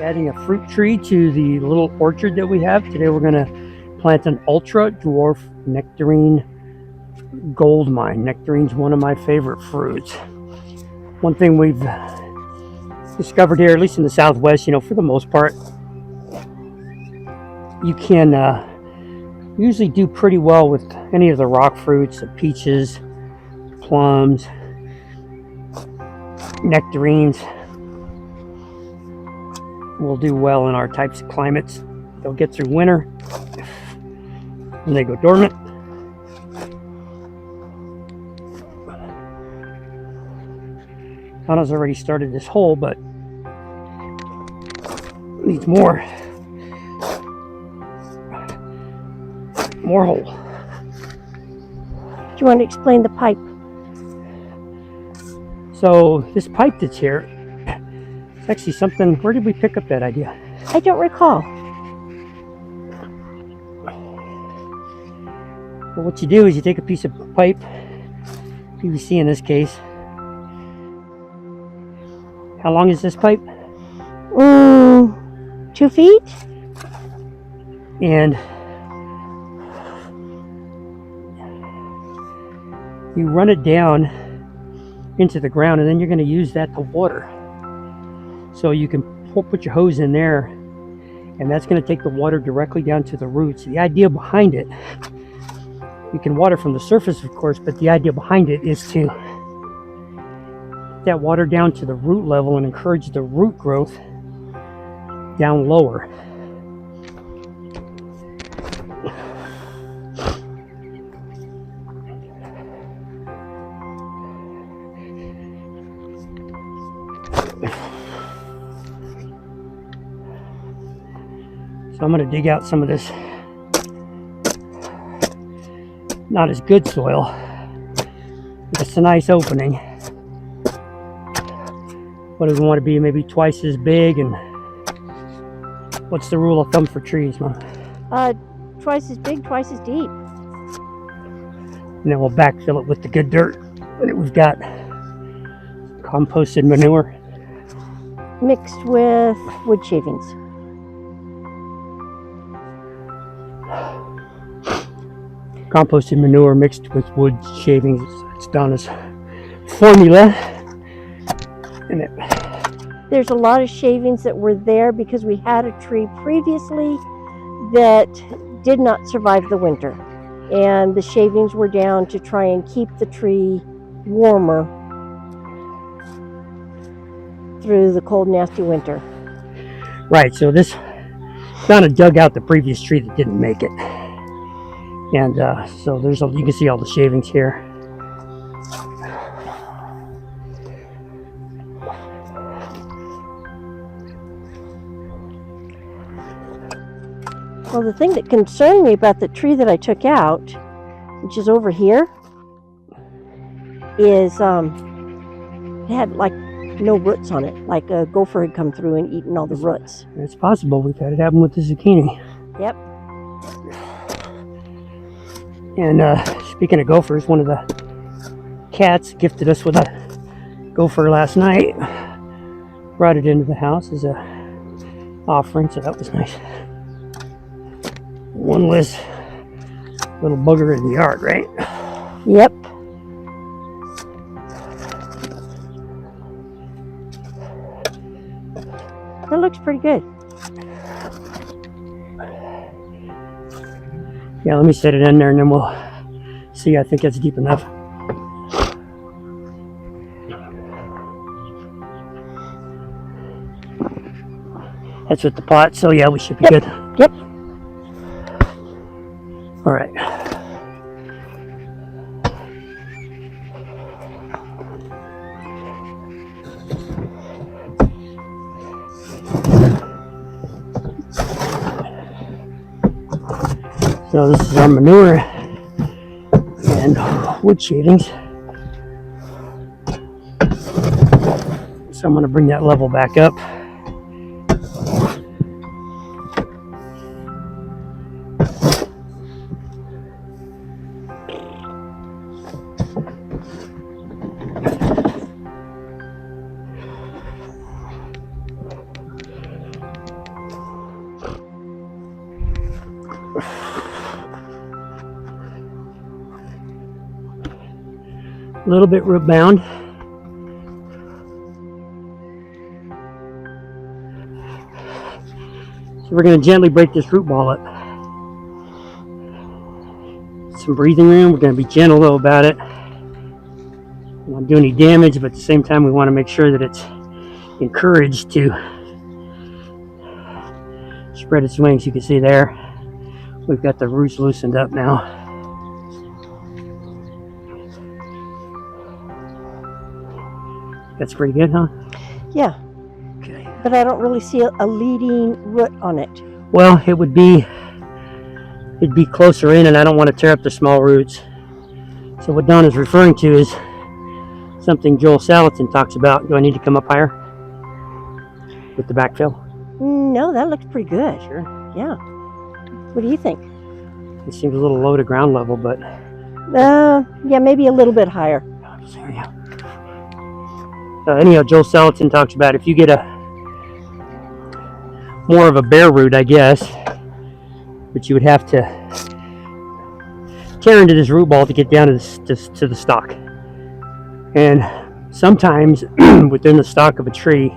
Adding a fruit tree to the little orchard that we have. Today we're going to plant an ultra dwarf nectarine Goldmine. Nectarine's one of my favorite fruits. One thing we've discovered here, at least in the Southwest, for the most part, you can usually do pretty well with any of the rock fruits, the peaches, plums, nectarines. Will do well in our types of climates. They'll get through winter and they go dormant. Anna's already started this hole, but needs more hole. Do you want to explain the pipe? So this pipe that's here, it's actually something. Where did we pick up that idea? I don't recall. Well, what you do is you take a piece of pipe, PVC in this case. How long is this pipe? 2 feet. And you run it down into the ground, and then you're going to use that to water. So you can put your hose in there, and that's going to take the water directly down to the roots. The idea behind it, you can water from the surface, of course, but the idea behind it is to get that water down to the root level and encourage the root growth down lower. So I'm going to dig out some of this not as good soil. It's a nice opening. What do we want to be? Maybe twice as big. And what's the rule of thumb for trees, Mom? Twice as big, twice as deep. And then we'll backfill it with the good dirt that we've got. Composted manure mixed with wood shavings. Composted manure mixed with wood shavings. It's Donna's formula. And there's a lot of shavings that were there because we had a tree previously that did not survive the winter. And the shavings were down to try and keep the tree warmer through the cold, nasty winter. Right, so this Donna dug out the previous tree that didn't make it. And so you can see all the shavings here. Well, the thing that concerned me about the tree that I took out, which is over here, is it had like no roots on it, like a gopher had come through and eaten all the roots. It's possible. We've had it happen with the zucchini. Yep. And speaking of gophers, one of the cats gifted us with a gopher last night. Brought it into the house as a offering, so that was nice. One less little bugger in the yard, right? Yep. That looks pretty good. Yeah, let me set it in there and then we'll see. I think it's deep enough. That's with the pot, so yeah, we should be good. Yep. All right. So this is our manure and wood shavings. So I'm going to bring that level back up. A little bit root bound. So we're going to gently break this root ball up. Some breathing room. We're going to be gentle though about it. We don't do any damage, but at the same time we want to make sure that it's encouraged to spread its wings. You can see there we've got the roots loosened up now. That's pretty good, huh? Yeah. Okay. But I don't really see a leading root on it. Well, it'd be closer in, and I don't want to tear up the small roots. So what Don is referring to is something Joel Salatin talks about. Do I need to come up higher with the backfill? No, that looks pretty good. Sure. Yeah. What do you think? It seems a little low to ground level, but yeah, maybe a little bit higher. Anyhow, Joel Salatin talks about if you get a more of a bare root, I guess, but you would have to tear into this root ball to get down to the stalk. And sometimes within the stalk of a tree,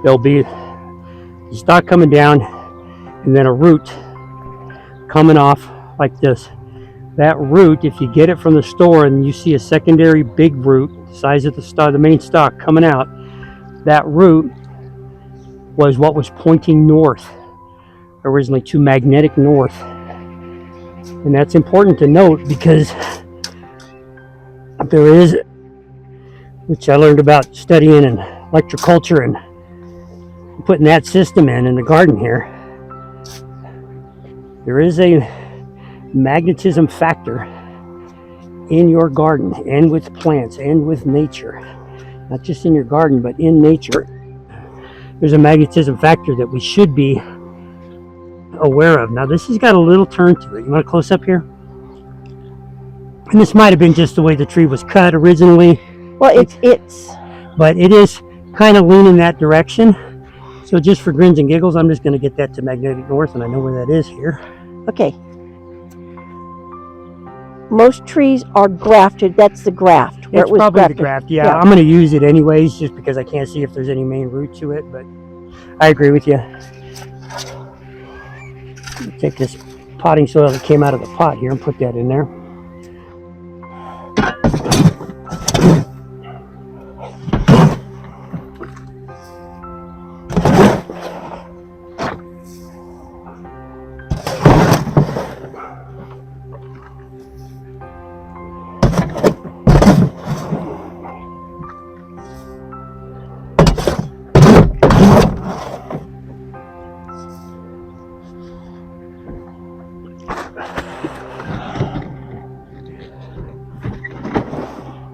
there'll be the stalk coming down and then a root coming off like this. That root, if you get it from the store and you see a secondary big root, the size of the main stalk coming out, that root was what was pointing north, originally to magnetic north. And that's important to note because there is, which I learned about studying in electroculture and putting that system in the garden here, there is a magnetism factor in your garden and with plants and with nature, not just in your garden but in nature. There's a magnetism factor that we should be aware of. Now this has got a little turn to it. You want to close up here? And this might have been just the way the tree was cut originally. Well, but it is kind of leaning that direction. So just for grins and giggles, I'm just going to get that to magnetic north, and I know where that is here. Okay. Most trees are grafted. That's the graft. Where It's it was probably grafted. the graft. Yeah, I'm going to use it anyways, just because I can't see if there's any main root to it. But I agree with you. Take this potting soil that came out of the pot here and put that in there.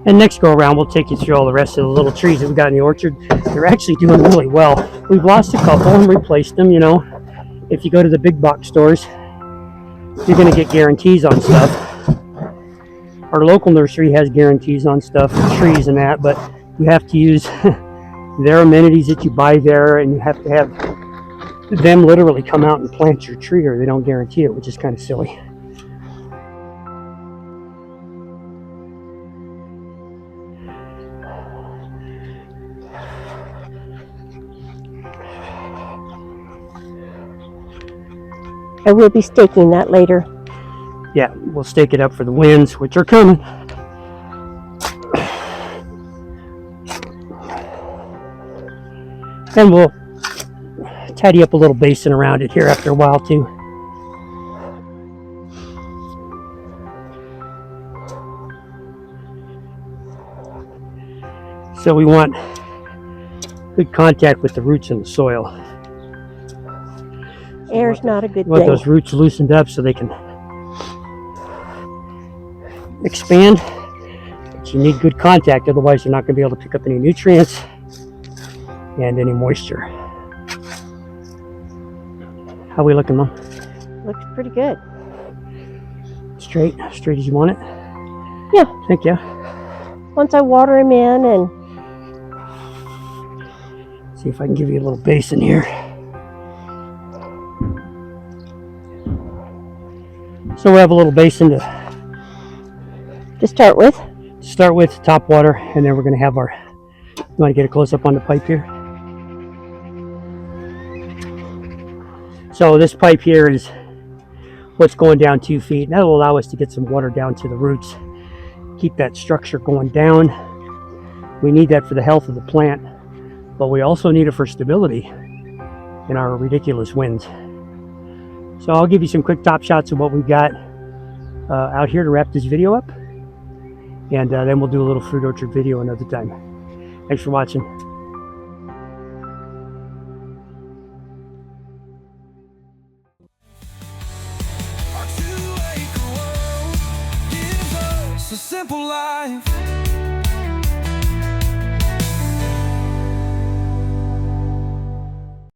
And next go around, we'll take you through all the rest of the little trees that we got in the orchard. They're actually doing really well. We've lost a couple and replaced them, you know. If you go to the big box stores, you're going to get guarantees on stuff. Our local nursery has guarantees on stuff, trees and that, but you have to use their amenities that you buy there, and you have to have them literally come out and plant your tree, or they don't guarantee it, which is kind of silly. I will be staking that later. Yeah, we'll stake it up for the winds, which are coming. And we'll tidy up a little basin around it here after a while too. So we want good contact with the roots in the soil. Air's not a good We want thing. those roots loosened up so they can expand. But you need good contact, otherwise you're not going to be able to pick up any nutrients and any moisture. How we looking, Mom? Looks pretty good. Straight as you want it? Yeah. Thank you. Once I water them in and See if I can give you a little basin here. So we'll have a little basin to start with. Start with top water, and then we're going to have our, you want to get a close up on the pipe here? So this pipe here is what's going down 2 feet, and that will allow us to get some water down to the roots, keep that structure going down. We need that for the health of the plant, but we also need it for stability in our ridiculous winds. So I'll give you some quick top shots of what we've got out here to wrap this video up, and then we'll do a little fruit orchard video another time. Thanks for watching. A simple life.